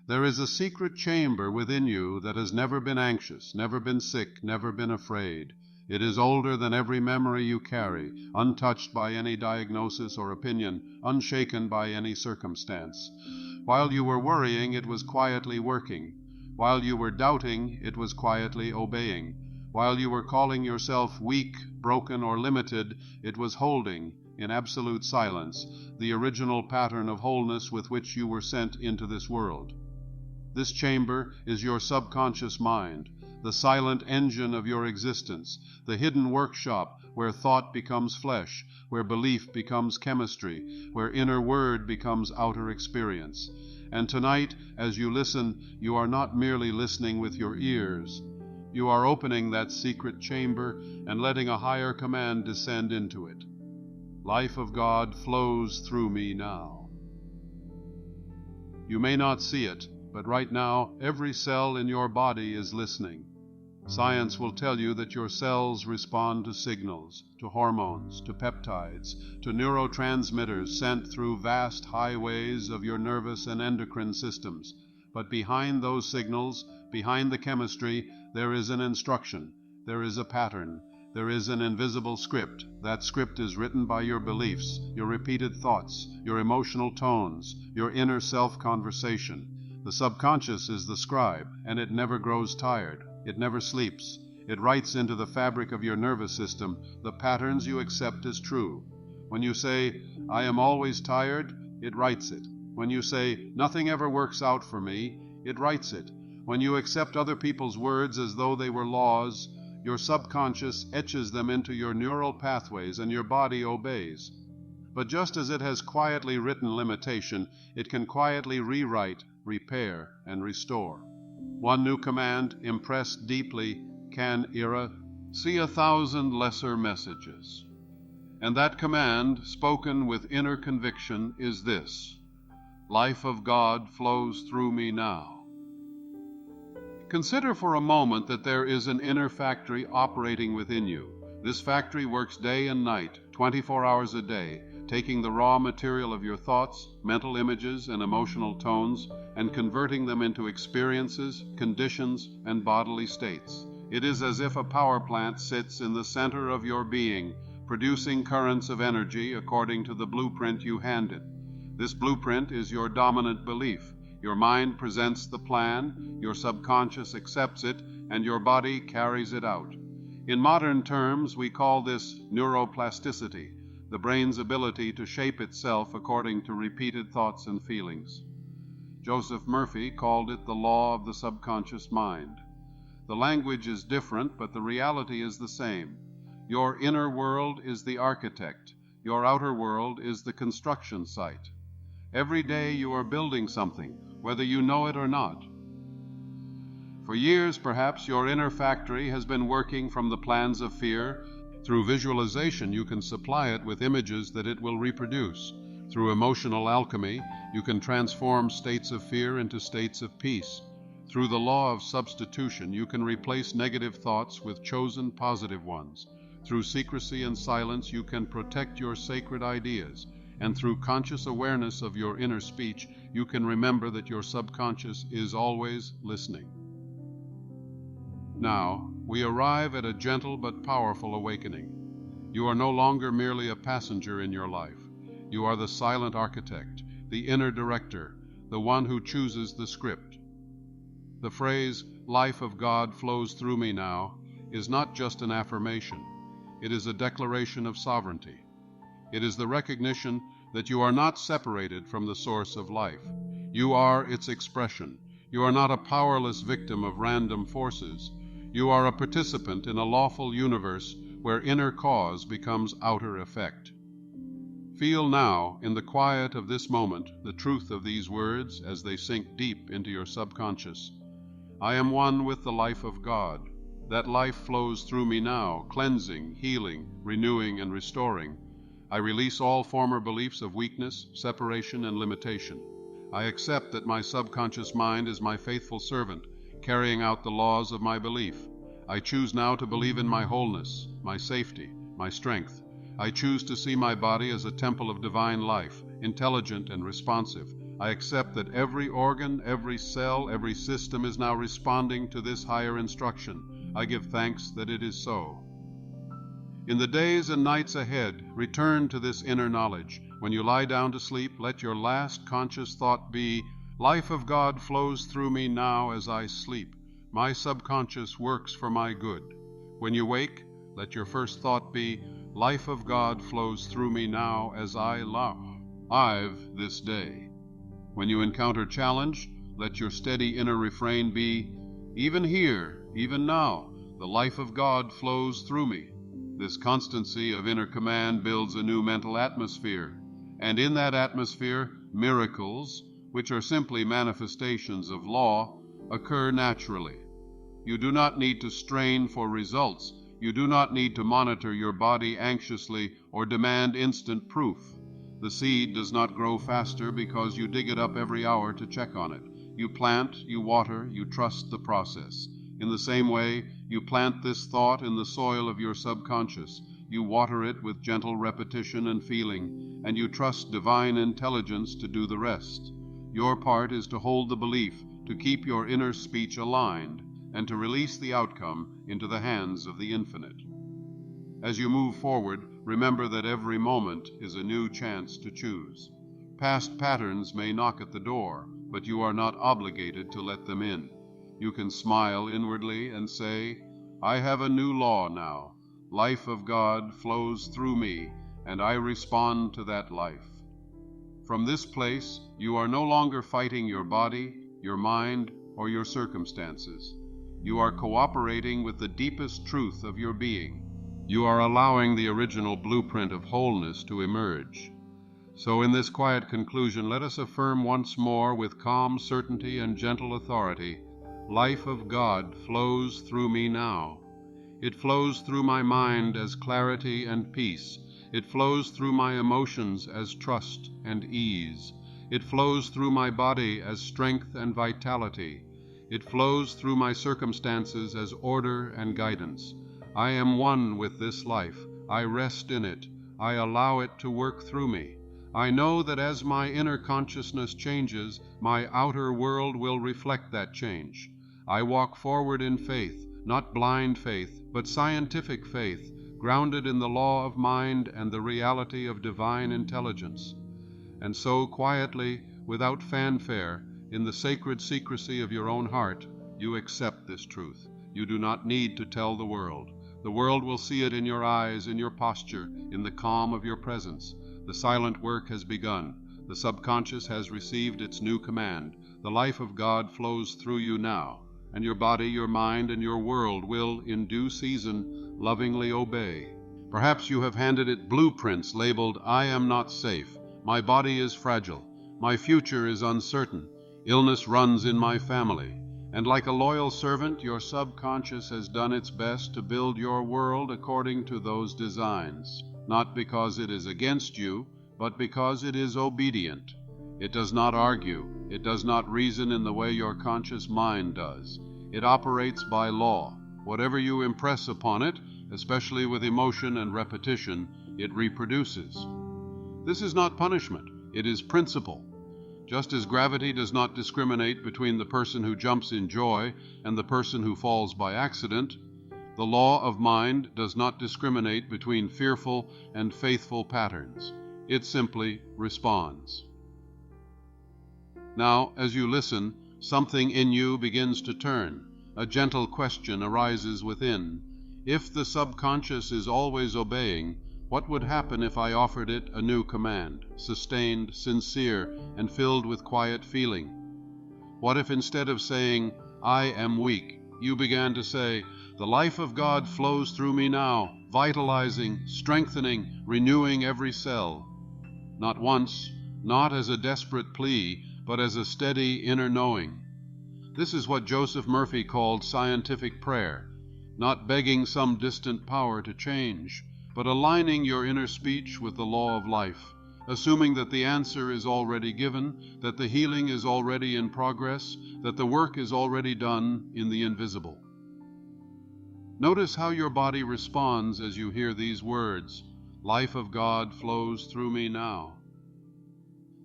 There is a secret chamber within you that has never been anxious, never been sick, never been afraid. It is older than every memory you carry, untouched by any diagnosis or opinion, unshaken by any circumstance. While you were worrying, it was quietly working. While you were doubting, it was quietly obeying. While you were calling yourself weak, broken, or limited, it was holding, in absolute silence, the original pattern of wholeness with which you were sent into this world. This chamber is your subconscious mind, the silent engine of your existence, the hidden workshop where thought becomes flesh, where belief becomes chemistry, where inner word becomes outer experience. And tonight, as you listen, you are not merely listening with your ears. You are opening that secret chamber and letting a higher command descend into it. Life of God flows through me now. You may not see it, but right now, every cell in your body is listening. Science will tell you that your cells respond to signals, to hormones, to peptides, to neurotransmitters sent through vast highways of your nervous and endocrine systems. But behind those signals, behind the chemistry, there is an instruction, there is a pattern, there is an invisible script. That script is written by your beliefs, your repeated thoughts, your emotional tones, your inner self-conversation. The subconscious is the scribe, and it never grows tired. It never sleeps. It writes into the fabric of your nervous system the patterns you accept as true. When you say, "I am always tired," it writes it. When you say, "Nothing ever works out for me," it writes it. When you accept other people's words as though they were laws, your subconscious etches them into your neural pathways and your body obeys. But just as it has quietly written limitation, it can quietly rewrite, repair, and restore. One new command, impressed deeply, can see 1,000 lesser messages. And that command, spoken with inner conviction, is this: life of God flows through me now. Consider for a moment that there is an inner factory operating within you. This factory works day and night, 24 hours a day, taking the raw material of your thoughts, mental images, and emotional tones, and converting them into experiences, conditions, and bodily states. It is as if a power plant sits in the center of your being, producing currents of energy according to the blueprint you hand it. This blueprint is your dominant belief. Your mind presents the plan, your subconscious accepts it, and your body carries it out. In modern terms, we call this neuroplasticity, the brain's ability to shape itself according to repeated thoughts and feelings. Joseph Murphy called it the law of the subconscious mind. The language is different, but the reality is the same. Your inner world is the architect. Your outer world is the construction site. Every day you are building something, whether you know it or not. For years, perhaps, your inner factory has been working from the plans of fear. Through visualization, you can supply it with images that it will reproduce. Through emotional alchemy, you can transform states of fear into states of peace. Through the law of substitution, you can replace negative thoughts with chosen positive ones. Through secrecy and silence, you can protect your sacred ideas. And through conscious awareness of your inner speech, you can remember that your subconscious is always listening. Now, we arrive at a gentle but powerful awakening. You are no longer merely a passenger in your life. You are the silent architect, the inner director, the one who chooses the script. The phrase, "life of God flows through me now," is not just an affirmation. It is a declaration of sovereignty. It is the recognition that you are not separated from the source of life. You are its expression. You are not a powerless victim of random forces. You are a participant in a lawful universe where inner cause becomes outer effect. Feel now, in the quiet of this moment, the truth of these words as they sink deep into your subconscious. I am one with the life of God. That life flows through me now, cleansing, healing, renewing, and restoring. I release all former beliefs of weakness, separation, and limitation. I accept that my subconscious mind is my faithful servant, carrying out the laws of my belief. I choose now to believe in my wholeness, my safety, my strength. I choose to see my body as a temple of divine life, intelligent and responsive. I accept that every organ, every cell, every system is now responding to this higher instruction. I give thanks that it is so. In the days and nights ahead, return to this inner knowledge. When you lie down to sleep, let your last conscious thought be, "Life of God flows through me now as I sleep. My subconscious works for my good." When you wake, let your first thought be, "Life of God flows through me now as I live this day." When you encounter challenge, let your steady inner refrain be, "Even here, even now, the life of God flows through me." This constancy of inner command builds a new mental atmosphere, and in that atmosphere, miracles, which are simply manifestations of law, occur naturally. You do not need to strain for results. You do not need to monitor your body anxiously or demand instant proof. The seed does not grow faster because you dig it up every hour to check on it. You plant, you water, you trust the process. In the same way, you plant this thought in the soil of your subconscious. You water it with gentle repetition and feeling, and you trust divine intelligence to do the rest. Your part is to hold the belief, to keep your inner speech aligned, and to release the outcome into the hands of the infinite. As you move forward, remember that every moment is a new chance to choose. Past patterns may knock at the door, but you are not obligated to let them in. You can smile inwardly and say, "I have a new law now. Life of God flows through me, and I respond to that life." From this place, you are no longer fighting your body, your mind, or your circumstances. You are cooperating with the deepest truth of your being. You are allowing the original blueprint of wholeness to emerge. So in this quiet conclusion, let us affirm once more with calm certainty and gentle authority, "Life of God flows through me now. It flows through my mind as clarity and peace. It flows through my emotions as trust and ease. It flows through my body as strength and vitality. It flows through my circumstances as order and guidance. I am one with this life. I rest in it. I allow it to work through me. I know that as my inner consciousness changes, my outer world will reflect that change. I walk forward in faith, not blind faith, but scientific faith, grounded in the law of mind and the reality of divine intelligence." And so quietly, without fanfare, in the sacred secrecy of your own heart, you accept this truth. You do not need to tell the world. The world will see it in your eyes, in your posture, in the calm of your presence. The silent work has begun. The subconscious has received its new command. The life of God flows through you now, and your body, your mind, and your world will, in due season, lovingly obey. Perhaps you have handed it blueprints labeled, "I am not safe. My body is fragile. My future is uncertain. Illness runs in my family." And like a loyal servant, your subconscious has done its best to build your world according to those designs, not because it is against you, but because it is obedient. It does not argue. It does not reason in the way your conscious mind does. It operates by law. Whatever you impress upon it, especially with emotion and repetition, it reproduces. This is not punishment. It is principle. Just as gravity does not discriminate between the person who jumps in joy and the person who falls by accident, the law of mind does not discriminate between fearful and faithful patterns. It simply responds. Now, as you listen, something in you begins to turn. A gentle question arises within. If the subconscious is always obeying, what would happen if I offered it a new command, sustained, sincere, and filled with quiet feeling? What if instead of saying, "I am weak," you began to say, "The life of God flows through me now, vitalizing, strengthening, renewing every cell"? Not once, not as a desperate plea, but as a steady inner knowing. This is what Joseph Murphy called scientific prayer, not begging some distant power to change, but aligning your inner speech with the law of life, assuming that the answer is already given, that the healing is already in progress, that the work is already done in the invisible. Notice how your body responds as you hear these words, "Life of God flows through me now."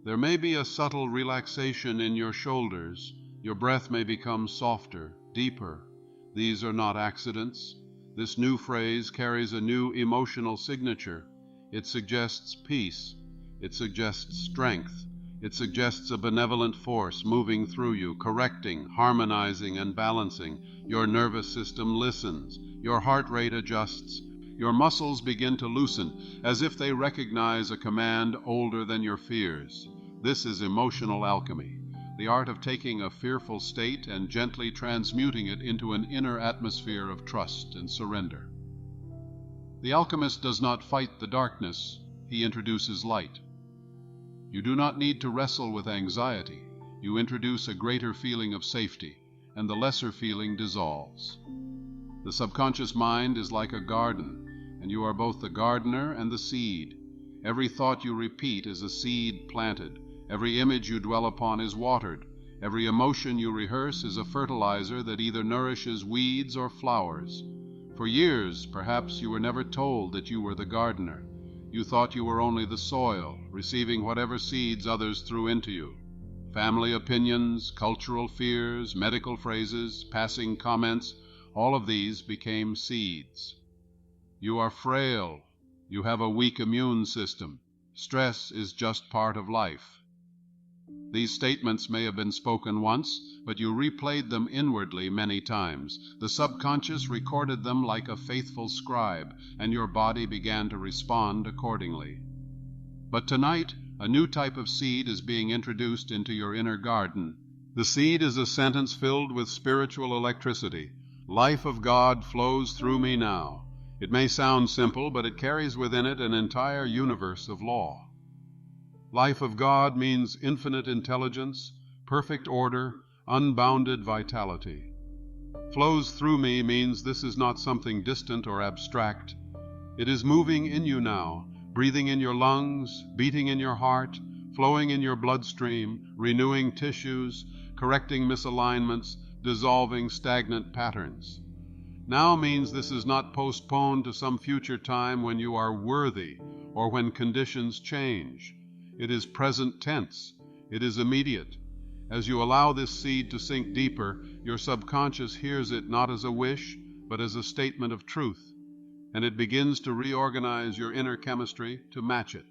There may be a subtle relaxation in your shoulders. Your breath may become softer, deeper. These are not accidents. This new phrase carries a new emotional signature. It suggests peace. It suggests strength. It suggests a benevolent force moving through you, correcting, harmonizing, and balancing. Your nervous system listens. Your heart rate adjusts. Your muscles begin to loosen, as if they recognize a command older than your fears. This is emotional alchemy, the art of taking a fearful state and gently transmuting it into an inner atmosphere of trust and surrender. The alchemist does not fight the darkness, he introduces light. You do not need to wrestle with anxiety. You introduce a greater feeling of safety, and the lesser feeling dissolves. The subconscious mind is like a garden, and you are both the gardener and the seed. Every thought you repeat is a seed planted. Every image you dwell upon is watered. Every emotion you rehearse is a fertilizer that either nourishes weeds or flowers. For years, perhaps, you were never told that you were the gardener. You thought you were only the soil, receiving whatever seeds others threw into you. Family opinions, cultural fears, medical phrases, passing comments, all of these became seeds. You are frail. You have a weak immune system. Stress is just part of life. These statements may have been spoken once, but you replayed them inwardly many times. The subconscious recorded them like a faithful scribe, and your body began to respond accordingly. But tonight, a new type of seed is being introduced into your inner garden. The seed is a sentence filled with spiritual electricity. Life of God flows through me now. It may sound simple, but it carries within it an entire universe of law. Life of God means infinite intelligence, perfect order, unbounded vitality. Flows through me means this is not something distant or abstract. It is moving in you now, breathing in your lungs, beating in your heart, flowing in your bloodstream, renewing tissues, correcting misalignments, dissolving stagnant patterns. Now means this is not postponed to some future time when you are worthy or when conditions change. It is present tense. It is immediate. As you allow this seed to sink deeper, your subconscious hears it not as a wish, but as a statement of truth, and it begins to reorganize your inner chemistry to match it.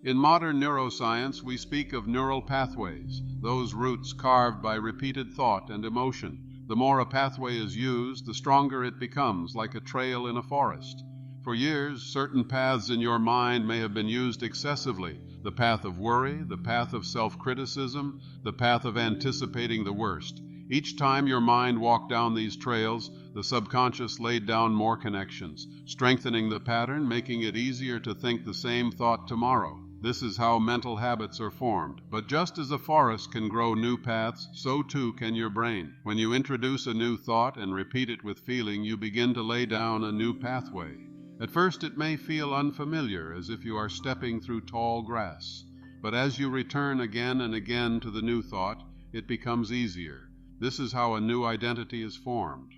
In modern neuroscience, we speak of neural pathways, those routes carved by repeated thought and emotion. The more a pathway is used, the stronger it becomes, like a trail in a forest. For years, certain paths in your mind may have been used excessively. The path of worry, the path of self-criticism, the path of anticipating the worst. Each time your mind walked down these trails, the subconscious laid down more connections, strengthening the pattern, making it easier to think the same thought tomorrow. This is how mental habits are formed. But just as a forest can grow new paths, so too can your brain. When you introduce a new thought and repeat it with feeling, you begin to lay down a new pathway. At first it may feel unfamiliar, as if you are stepping through tall grass. But as you return again and again to the new thought, it becomes easier. This is how a new identity is formed.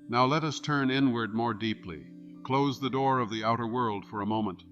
Now let us turn inward more deeply. Close the door of the outer world for a moment.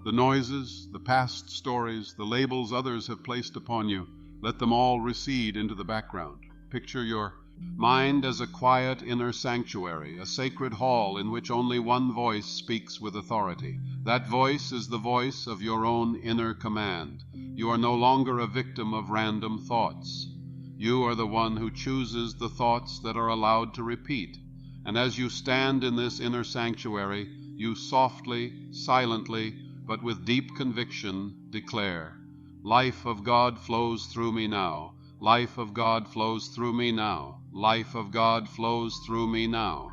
The noises, the past stories, the labels others have placed upon you, let them all recede into the background. Picture your mind as a quiet inner sanctuary, a sacred hall in which only one voice speaks with authority. That voice is the voice of your own inner command. You are no longer a victim of random thoughts. You are the one who chooses the thoughts that are allowed to repeat. And as you stand in this inner sanctuary, you softly, silently, but with deep conviction declare, "Life of God flows through me now. Life of God flows through me now. Life of God flows through me now."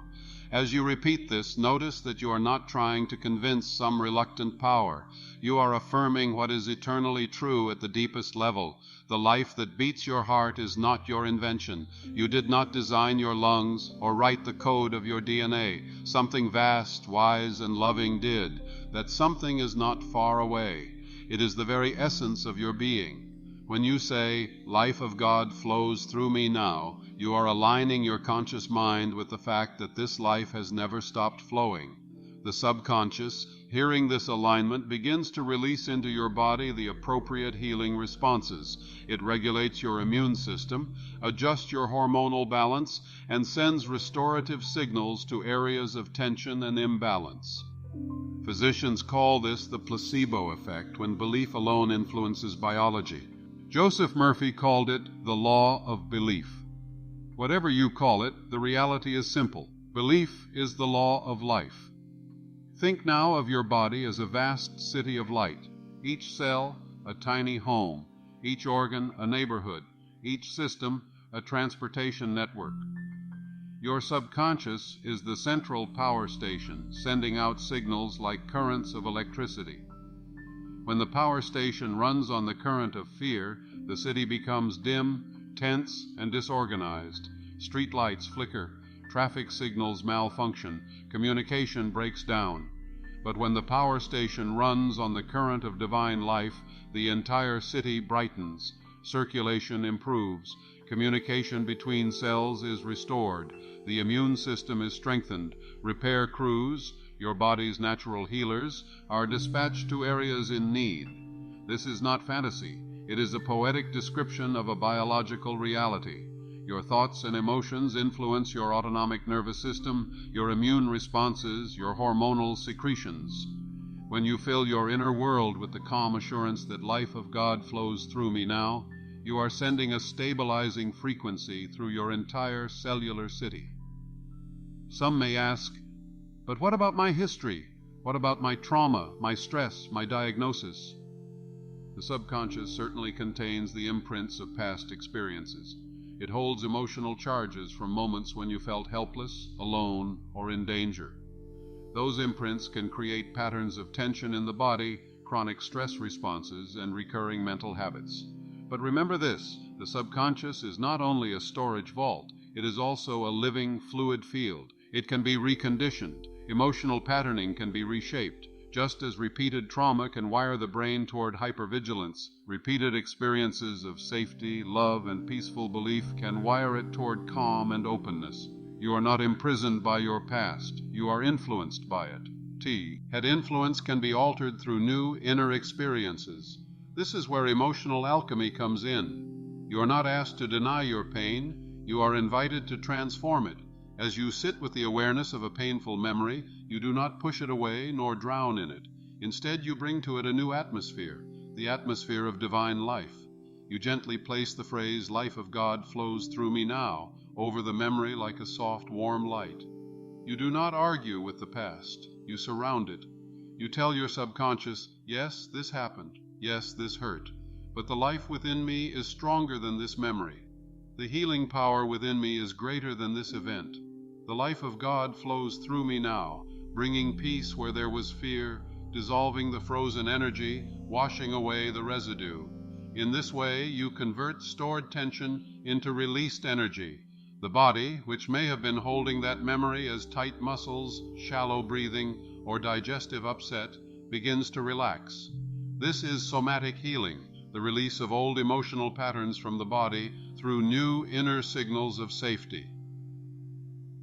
As you repeat this, notice that you are not trying to convince some reluctant power. You are affirming what is eternally true at the deepest level. The life that beats your heart is not your invention. You did not design your lungs or write the code of your DNA. Something vast, wise, and loving did. That something is not far away. It is the very essence of your being. When you say, "Life of God flows through me now," you are aligning your conscious mind with the fact that this life has never stopped flowing. The subconscious, Hearing this alignment begins to release into your body the appropriate healing responses. It regulates your immune system, adjusts your hormonal balance, and sends restorative signals to areas of tension and imbalance. Physicians call this the placebo effect, when belief alone influences biology. Joseph Murphy called it the law of belief. Whatever you call it, the reality is simple. Belief is the law of life. Think now of your body as a vast city of light, each cell a tiny home, each organ a neighborhood, each system a transportation network. Your subconscious is the central power station, sending out signals like currents of electricity. When the power station runs on the current of fear, the city becomes dim, tense, and disorganized. Street lights flicker, traffic signals malfunction, communication breaks down. But when the power station runs on the current of divine life, the entire city brightens, circulation improves, communication between cells is restored, the immune system is strengthened, repair crews, your body's natural healers, are dispatched to areas in need. This is not fantasy. It is a poetic description of a biological reality. Your thoughts and emotions influence your autonomic nervous system, your immune responses, your hormonal secretions. When you fill your inner world with the calm assurance that life of God flows through me now, you are sending a stabilizing frequency through your entire cellular city. Some may ask, but what about my history? What about my trauma, my stress, my diagnosis? The subconscious certainly contains the imprints of past experiences. It holds emotional charges from moments when you felt helpless, alone, or in danger. Those imprints can create patterns of tension in the body, chronic stress responses, and recurring mental habits. But remember this, the subconscious is not only a storage vault, it is also a living, fluid field. It can be reconditioned. Emotional patterning can be reshaped. Just as repeated trauma can wire the brain toward hypervigilance, repeated experiences of safety, love, and peaceful belief can wire it toward calm and openness. You are not imprisoned by your past. You are influenced by it. Head influence can be altered through new inner experiences. This is where emotional alchemy comes in. You are not asked to deny your pain. You are invited to transform it. As you sit with the awareness of a painful memory, you do not push it away nor drown in it. Instead, you bring to it a new atmosphere, the atmosphere of divine life. You gently place the phrase, "Life of God flows through me now," over the memory like a soft, warm light. You do not argue with the past. You surround it. You tell your subconscious, "Yes, this happened. Yes, this hurt. But the life within me is stronger than this memory. The healing power within me is greater than this event. The life of God flows through me now, bringing peace where there was fear, dissolving the frozen energy, washing away the residue." In this way, you convert stored tension into released energy. The body, which may have been holding that memory as tight muscles, shallow breathing, or digestive upset, begins to relax. This is somatic healing, the release of old emotional patterns from the body through new inner signals of safety.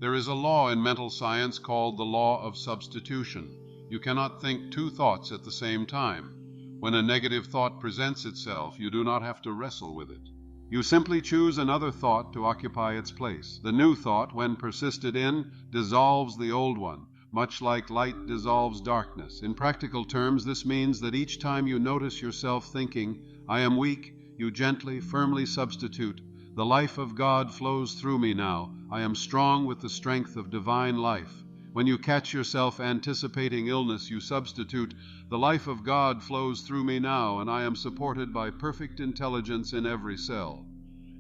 There is a law in mental science called the law of substitution. You cannot think two thoughts at the same time. When a negative thought presents itself, you do not have to wrestle with it. You simply choose another thought to occupy its place. The new thought, when persisted in, dissolves the old one, much like light dissolves darkness. In practical terms, this means that each time you notice yourself thinking, "I am weak," you gently, firmly substitute, "The life of God flows through me now. I am strong with the strength of divine life." When you catch yourself anticipating illness, you substitute, "The life of God flows through me now, and I am supported by perfect intelligence in every cell."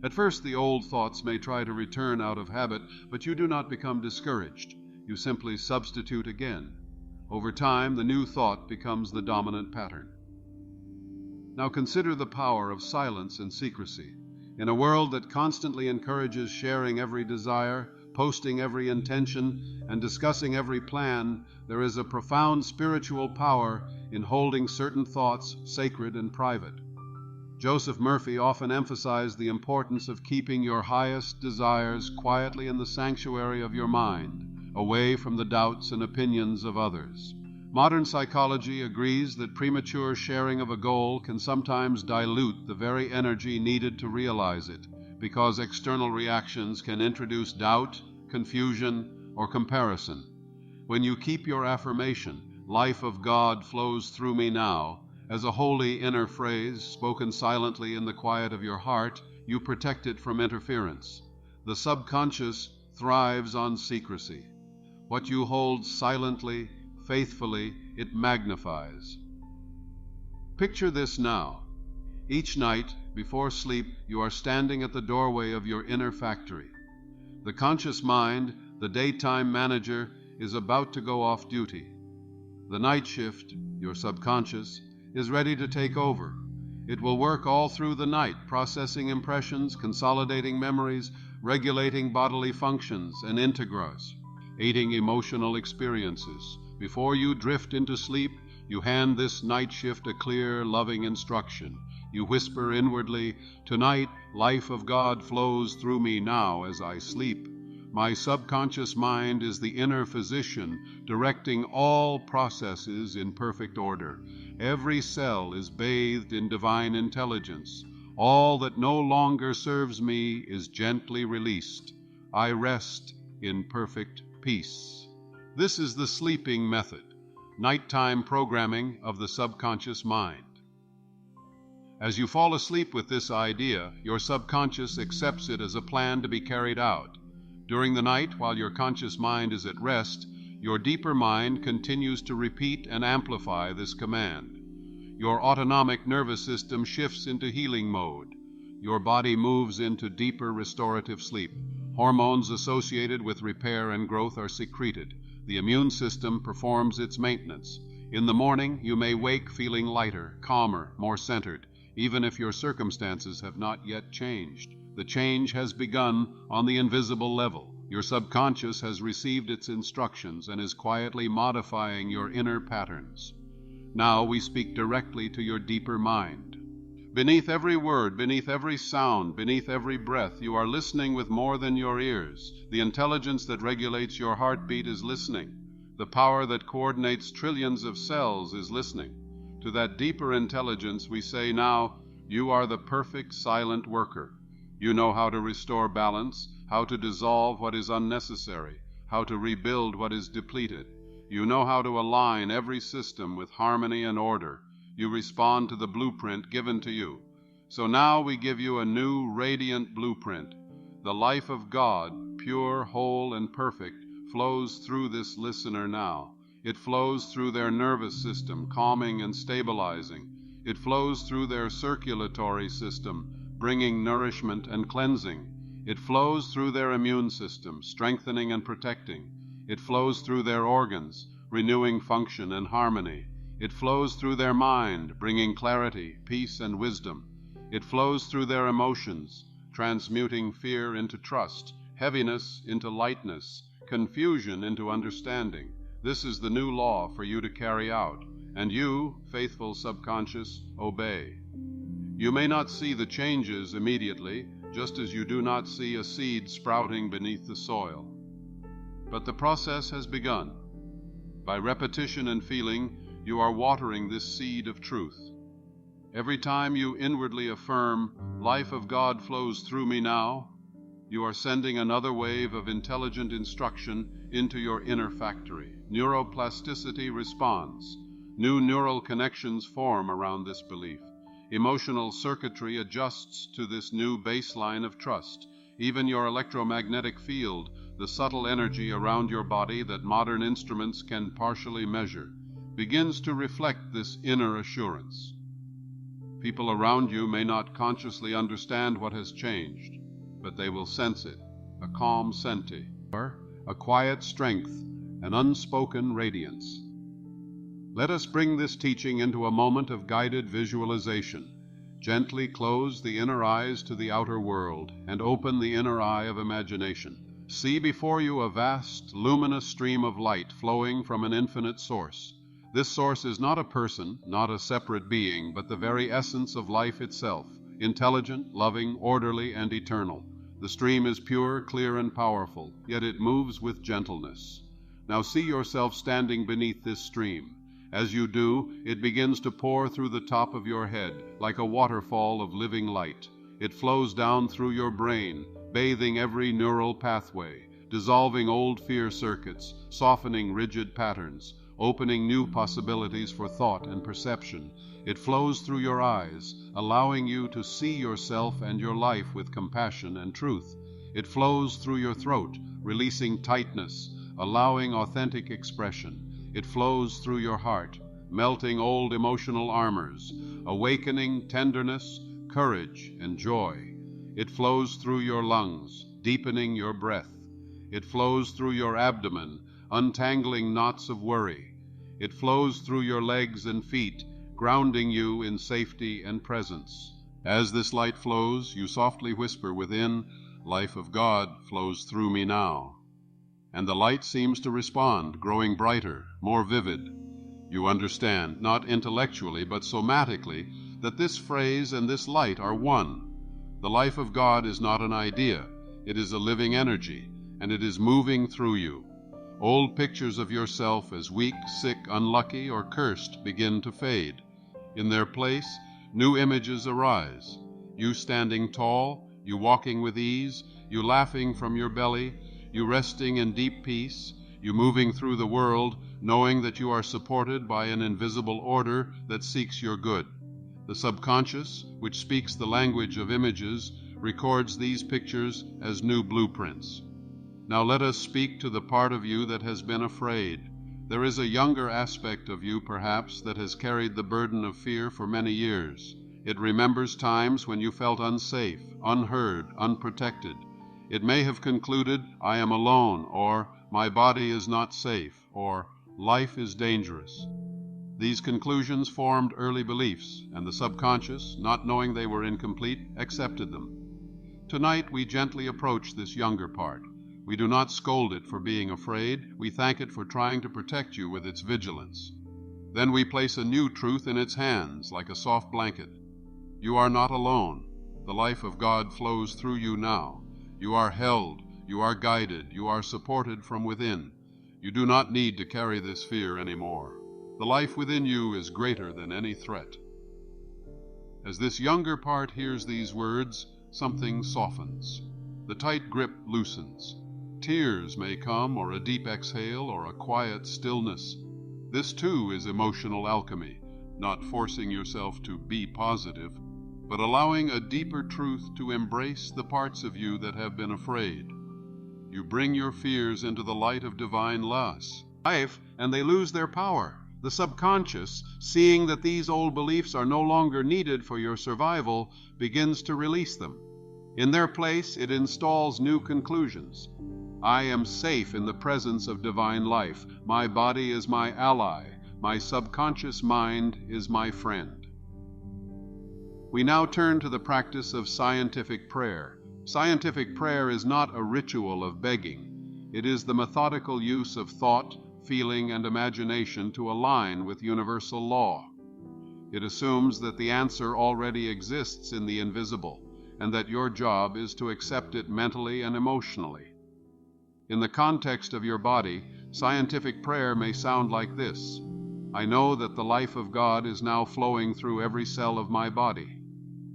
At first, the old thoughts may try to return out of habit, but you do not become discouraged. You simply substitute again. Over time, the new thought becomes the dominant pattern. Now consider the power of silence and secrecy. In a world that constantly encourages sharing every desire, posting every intention, and discussing every plan, there is a profound spiritual power in holding certain thoughts sacred and private. Joseph Murphy often emphasized the importance of keeping your highest desires quietly in the sanctuary of your mind, away from the doubts and opinions of others. Modern psychology agrees that premature sharing of a goal can sometimes dilute the very energy needed to realize it, because external reactions can introduce doubt, confusion, or comparison. When you keep your affirmation, "Life of God flows through me now," as a holy inner phrase spoken silently in the quiet of your heart, you protect it from interference. The subconscious thrives on secrecy. What you hold silently, faithfully, it magnifies. Picture this now. Each night, before sleep, you are standing at the doorway of your inner factory. The conscious mind, the daytime manager, is about to go off duty. The night shift, your subconscious, is ready to take over. It will work all through the night, processing impressions, consolidating memories, regulating bodily functions and integras, aiding emotional experiences. Before you drift into sleep, you hand this night shift a clear, loving instruction. You whisper inwardly, "Tonight, life of God flows through me now as I sleep." My subconscious mind is the inner physician, directing all processes in perfect order. Every cell is bathed in divine intelligence. All that no longer serves me is gently released. I rest in perfect peace. This is the sleeping method, nighttime programming of the subconscious mind. As you fall asleep with this idea, your subconscious accepts it as a plan to be carried out. During the night, while your conscious mind is at rest, your deeper mind continues to repeat and amplify this command. Your autonomic nervous system shifts into healing mode. Your body moves into deeper restorative sleep. Hormones associated with repair and growth are secreted. The immune system performs its maintenance. In the morning, you may wake feeling lighter, calmer, more centered, even if your circumstances have not yet changed. The change has begun on the invisible level. Your subconscious has received its instructions and is quietly modifying your inner patterns. Now we speak directly to your deeper mind. Beneath every word, beneath every sound, beneath every breath, you are listening with more than your ears. The intelligence that regulates your heartbeat is listening. The power that coordinates trillions of cells is listening. To that deeper intelligence we say now, "You are the perfect silent worker." You know how to restore balance, how to dissolve what is unnecessary, how to rebuild what is depleted. You know how to align every system with harmony and order. You respond to the blueprint given to you. So now we give you a new, radiant blueprint. The life of God, pure, whole, and perfect, flows through this listener now. It flows through their nervous system, calming and stabilizing. It flows through their circulatory system, bringing nourishment and cleansing. It flows through their immune system, strengthening and protecting. It flows through their organs, renewing function and harmony. It flows through their mind, bringing clarity, peace, and wisdom. It flows through their emotions, transmuting fear into trust, heaviness into lightness, confusion into understanding. This is the new law for you to carry out, and you, faithful subconscious, obey. You may not see the changes immediately, just as you do not see a seed sprouting beneath the soil. But the process has begun. By repetition and feeling, you are watering this seed of truth. Every time you inwardly affirm, "Life of God flows through me now," you are sending another wave of intelligent instruction into your inner factory. Neuroplasticity responds. New neural connections form around this belief. Emotional circuitry adjusts to this new baseline of trust. Even your electromagnetic field, the subtle energy around your body that modern instruments can partially measure, begins to reflect this inner assurance. People around you may not consciously understand what has changed, but they will sense it, a calm senti, a quiet strength, an unspoken radiance. Let us bring this teaching into a moment of guided visualization. Gently close the inner eyes to the outer world and open the inner eye of imagination. See before you a vast, luminous stream of light flowing from an infinite source. This source is not a person, not a separate being, but the very essence of life itself, intelligent, loving, orderly, and eternal. The stream is pure, clear, and powerful, yet it moves with gentleness. Now see yourself standing beneath this stream. As you do, it begins to pour through the top of your head like a waterfall of living light. It flows down through your brain, bathing every neural pathway, dissolving old fear circuits, softening rigid patterns, opening new possibilities for thought and perception. It flows through your eyes, allowing you to see yourself and your life with compassion and truth. It flows through your throat, releasing tightness, allowing authentic expression. It flows through your heart, melting old emotional armors, awakening tenderness, courage, and joy. It flows through your lungs, deepening your breath. It flows through your abdomen, untangling knots of worry. It flows through your legs and feet, grounding you in safety and presence. As this light flows, you softly whisper within, "Life of God flows through me now." And the light seems to respond, growing brighter, more vivid. You understand, not intellectually but somatically, that this phrase and this light are one. The life of God is not an idea, it is a living energy, and it is moving through you. Old pictures of yourself as weak, sick, unlucky, or cursed begin to fade. In their place, new images arise. You standing tall, you walking with ease, you laughing from your belly, you resting in deep peace, you moving through the world, knowing that you are supported by an invisible order that seeks your good. The subconscious, which speaks the language of images, records these pictures as new blueprints. Now let us speak to the part of you that has been afraid. There is a younger aspect of you, perhaps, that has carried the burden of fear for many years. It remembers times when you felt unsafe, unheard, unprotected. It may have concluded, "I am alone," or "My body is not safe," or "Life is dangerous." These conclusions formed early beliefs, and the subconscious, not knowing they were incomplete, accepted them. Tonight we gently approach this younger part. We do not scold it for being afraid, we thank it for trying to protect you with its vigilance. Then we place a new truth in its hands, like a soft blanket. You are not alone. The life of God flows through you now. You are held, you are guided, you are supported from within. You do not need to carry this fear anymore. The life within you is greater than any threat. As this younger part hears these words, something softens. The tight grip loosens. Tears may come, or a deep exhale, or a quiet stillness. This too is emotional alchemy, not forcing yourself to be positive, but allowing a deeper truth to embrace the parts of you that have been afraid. You bring your fears into the light of divine life, and they lose their power. The subconscious, seeing that these old beliefs are no longer needed for your survival, begins to release them. In their place, it installs new conclusions. I am safe in the presence of divine life. My body is my ally. My subconscious mind is my friend. We now turn to the practice of scientific prayer. Scientific prayer is not a ritual of begging. It is the methodical use of thought, feeling, and imagination to align with universal law. It assumes that the answer already exists in the invisible, and that your job is to accept it mentally and emotionally. In the context of your body, scientific prayer may sound like this: I know that the life of God is now flowing through every cell of my body.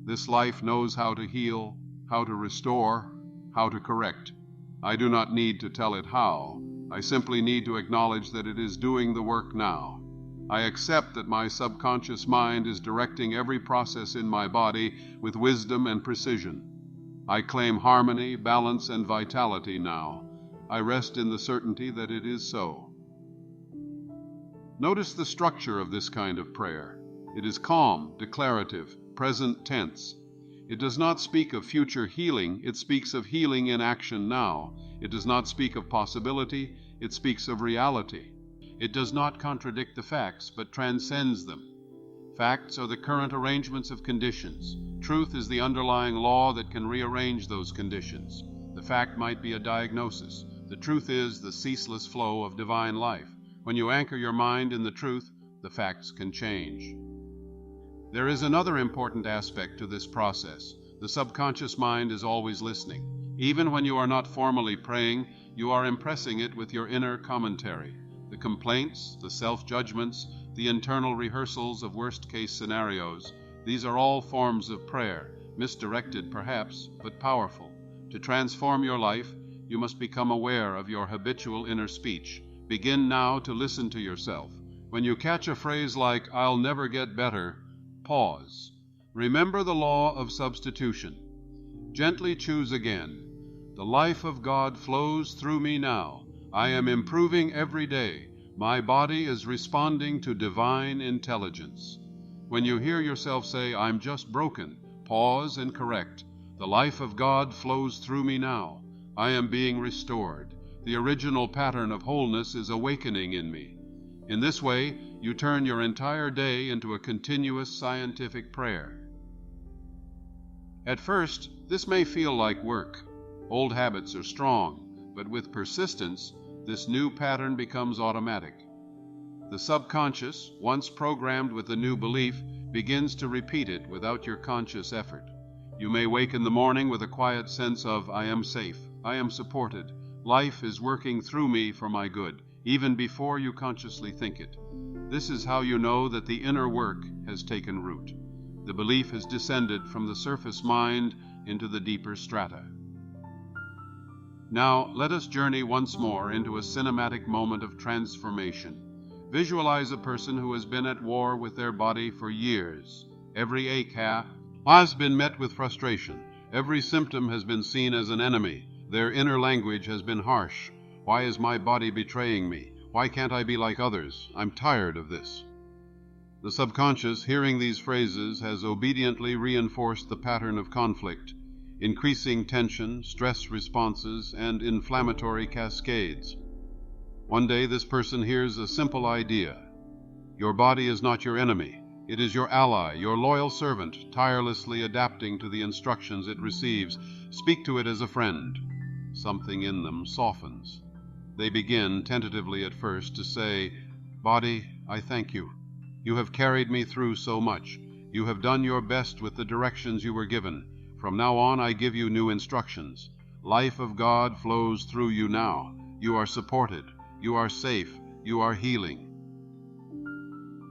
This life knows how to heal, how to restore, how to correct. I do not need to tell it how. I simply need to acknowledge that it is doing the work now. I accept that my subconscious mind is directing every process in my body with wisdom and precision. I claim harmony, balance, and vitality now. I rest in the certainty that it is so. Notice the structure of this kind of prayer. It is calm, declarative, present tense. It does not speak of future healing, it speaks of healing in action now. It does not speak of possibility, it speaks of reality. It does not contradict the facts, but transcends them. Facts are the current arrangements of conditions. Truth is the underlying law that can rearrange those conditions. The fact might be a diagnosis. The truth is the ceaseless flow of divine life. When you anchor your mind in the truth, the facts can change. There is another important aspect to this process. The subconscious mind is always listening. Even when you are not formally praying, you are impressing it with your inner commentary. The complaints, the self-judgments, the internal rehearsals of worst-case scenarios. These are all forms of prayer, misdirected perhaps, but powerful. To transform your life, you must become aware of your habitual inner speech. Begin now to listen to yourself. When you catch a phrase like, "I'll never get better," pause. Remember the law of substitution. Gently choose again. The life of God flows through me now. I am improving every day. My body is responding to divine intelligence. When you hear yourself say, "I'm just broken," pause and correct. The life of God flows through me now. I am being restored. The original pattern of wholeness is awakening in me. In this way, you turn your entire day into a continuous scientific prayer. At first, this may feel like work. Old habits are strong, but with persistence, this new pattern becomes automatic. The subconscious, once programmed with the new belief, begins to repeat it without your conscious effort. You may wake in the morning with a quiet sense of, "I am safe, I am supported, life is working through me for my good," even before you consciously think it. This is how you know that the inner work has taken root. The belief has descended from the surface mind into the deeper strata. Now, let us journey once more into a cinematic moment of transformation. Visualize a person who has been at war with their body for years. Every ache has been met with frustration. Every symptom has been seen as an enemy. Their inner language has been harsh. "Why is my body betraying me? Why can't I be like others? I'm tired of this." The subconscious, hearing these phrases, has obediently reinforced the pattern of conflict, increasing tension, stress responses, and inflammatory cascades. One day this person hears a simple idea. Your body is not your enemy. It is your ally, your loyal servant, tirelessly adapting to the instructions it receives. Speak to it as a friend. Something in them softens. They begin, tentatively at first, to say, "Body, I thank you. You have carried me through so much. You have done your best with the directions you were given. From now on, I give you new instructions. Life of God flows through you now. You are supported. You are safe. You are healing."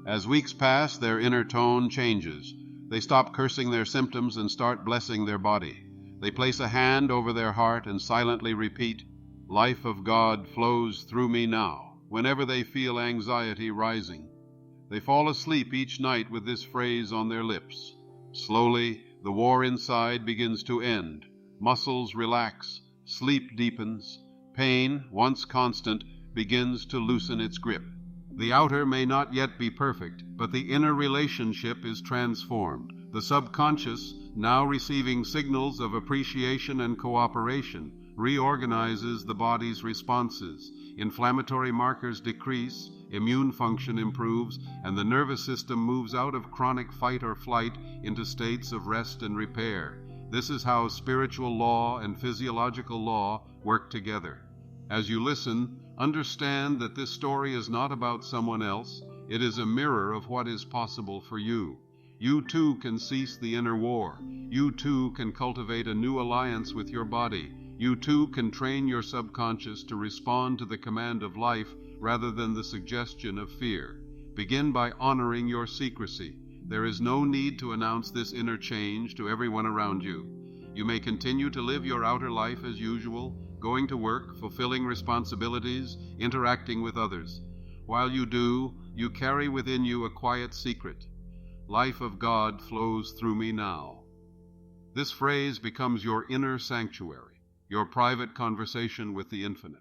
As weeks pass, their inner tone changes. They stop cursing their symptoms and start blessing their body. They place a hand over their heart and silently repeat, "Life of God flows through me now," whenever they feel anxiety rising. They fall asleep each night with this phrase on their lips. Slowly, the war inside begins to end. Muscles relax, sleep deepens, pain, once constant, begins to loosen its grip. The outer may not yet be perfect, but the inner relationship is transformed. The subconscious, now receiving signals of appreciation and cooperation, reorganizes the body's responses. Inflammatory markers decrease, immune function improves, and the nervous system moves out of chronic fight or flight into states of rest and repair. This is how spiritual law and physiological law work together. As you listen, understand that this story is not about someone else. It is a mirror of what is possible for you. You too can cease the inner war. You too can cultivate a new alliance with your body. You too can train your subconscious to respond to the command of life rather than the suggestion of fear. Begin by honoring your secrecy. There is no need to announce this inner change to everyone around you. You may continue to live your outer life as usual, going to work, fulfilling responsibilities, interacting with others. While you do, you carry within you a quiet secret. Life of God flows through me now. This phrase becomes your inner sanctuary, your private conversation with the infinite.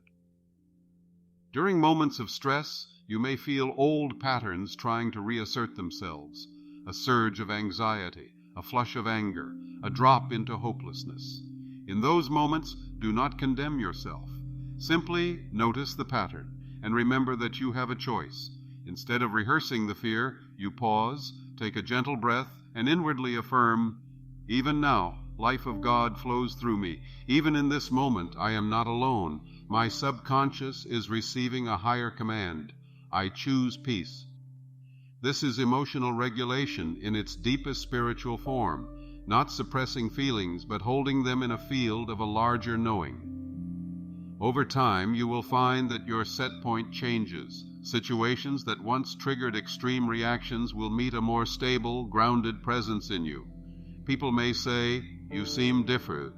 During moments of stress, you may feel old patterns trying to reassert themselves. A surge of anxiety, a flush of anger, a drop into hopelessness. In those moments, do not condemn yourself. Simply notice the pattern and remember that you have a choice. Instead of rehearsing the fear, you pause, take a gentle breath, and inwardly affirm, "Even now, life of God flows through me. Even in this moment, I am not alone. My subconscious is receiving a higher command. I choose peace." This is emotional regulation in its deepest spiritual form, not suppressing feelings, but holding them in a field of a larger knowing. Over time, you will find that your set point changes. Situations that once triggered extreme reactions will meet a more stable, grounded presence in you. People may say, "You seem different,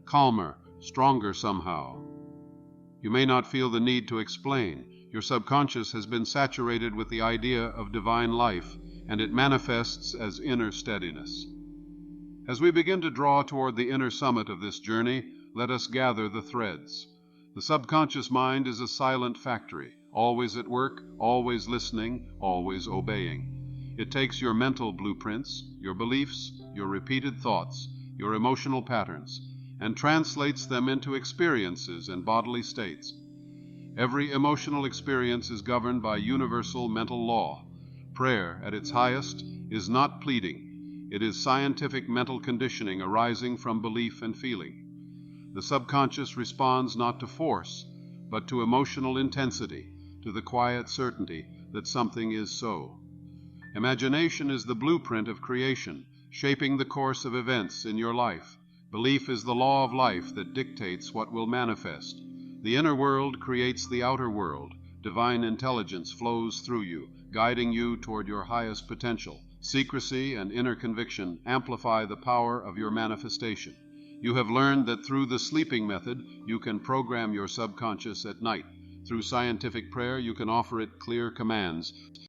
calmer, stronger somehow." You may not feel the need to explain. Your subconscious has been saturated with the idea of divine life, and it manifests as inner steadiness. As we begin to draw toward the inner summit of this journey, let us gather the threads. The subconscious mind is a silent factory, always at work, always listening, always obeying. It takes your mental blueprints, your beliefs, your repeated thoughts, your emotional patterns, and translates them into experiences and bodily states. Every emotional experience is governed by universal mental law. Prayer, at its highest, is not pleading. It is scientific mental conditioning arising from belief and feeling. The subconscious responds not to force, but to emotional intensity, to the quiet certainty that something is so. Imagination is the blueprint of creation, shaping the course of events in your life. Belief is the law of life that dictates what will manifest. The inner world creates the outer world. Divine intelligence flows through you, guiding you toward your highest potential. Secrecy and inner conviction amplify the power of your manifestation. You have learned that through the sleeping method, you can program your subconscious at night. Through scientific prayer, you can offer it clear commands.